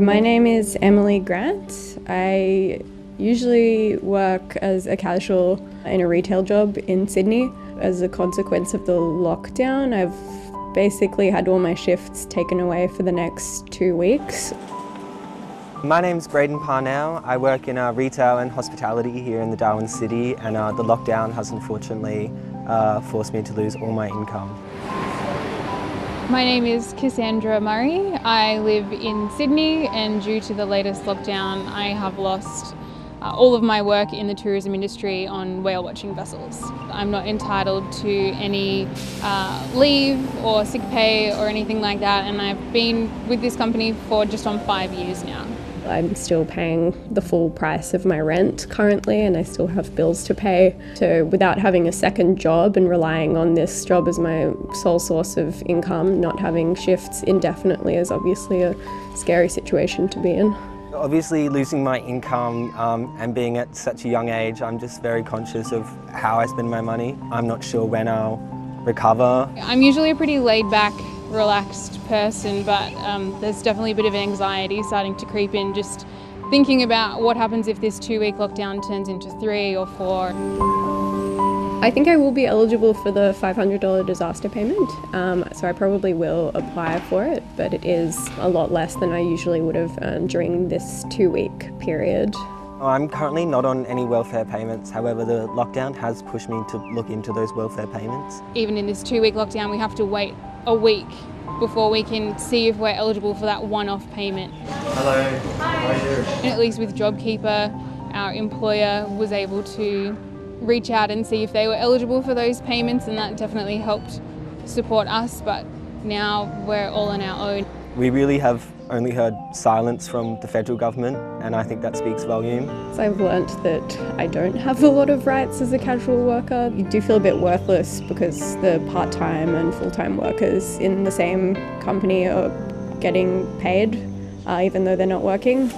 My name is Emily Grant. I usually work as a casual in a retail job in Sydney. As a consequence of the lockdown, I've basically had all my shifts taken away for the next 2 weeks. My name's Braden Parnell. I work in retail and hospitality here in the Darwin City, and the lockdown has unfortunately forced me to lose all my income. My name is Cassandra Murray. I live in Sydney, and due to the latest lockdown I have lost all of my work in the tourism industry on whale watching vessels. I'm not entitled to any leave or sick pay or anything like that, and I've been with this company for just on 5 years now. I'm still paying the full price of my rent currently, and I still have bills to pay. So without having a second job and relying on this job as my sole source of income, not having shifts indefinitely is obviously a scary situation to be in. Obviously losing my income and being at such a young age, I'm just very conscious of how I spend my money. I'm not sure when I'll recover. I'm usually a pretty laid back, relaxed person, but there's definitely a bit of anxiety starting to creep in, just thinking about what happens if this 2-week lockdown turns into 3 or 4. I think I will be eligible for the $500 disaster payment, so I probably will apply for it, but it is a lot less than I usually would have earned during this 2-week period. I'm currently not on any welfare payments, however the lockdown has pushed me to look into those welfare payments. Even in this 2-week lockdown we have to wait a week before we can see if we're eligible for that one-off payment. Hello. How are you? And at least with JobKeeper, our employer was able to reach out and see if they were eligible for those payments, and that definitely helped support us, but now we're all on our own. We really have only heard silence from the federal government, and I think that speaks volume. So I've learnt that I don't have a lot of rights as a casual worker. You do feel a bit worthless because the part-time and full-time workers in the same company are getting paid, even though they're not working.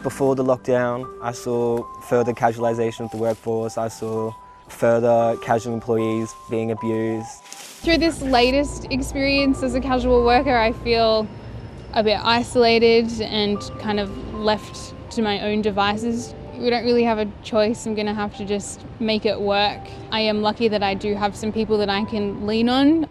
Before the lockdown, I saw further casualisation of the workforce. I saw further casual employees being abused. Through this latest experience as a casual worker, I feel a bit isolated and kind of left to my own devices. We don't really have a choice. I'm going to have to just make it work. I am lucky that I do have some people that I can lean on.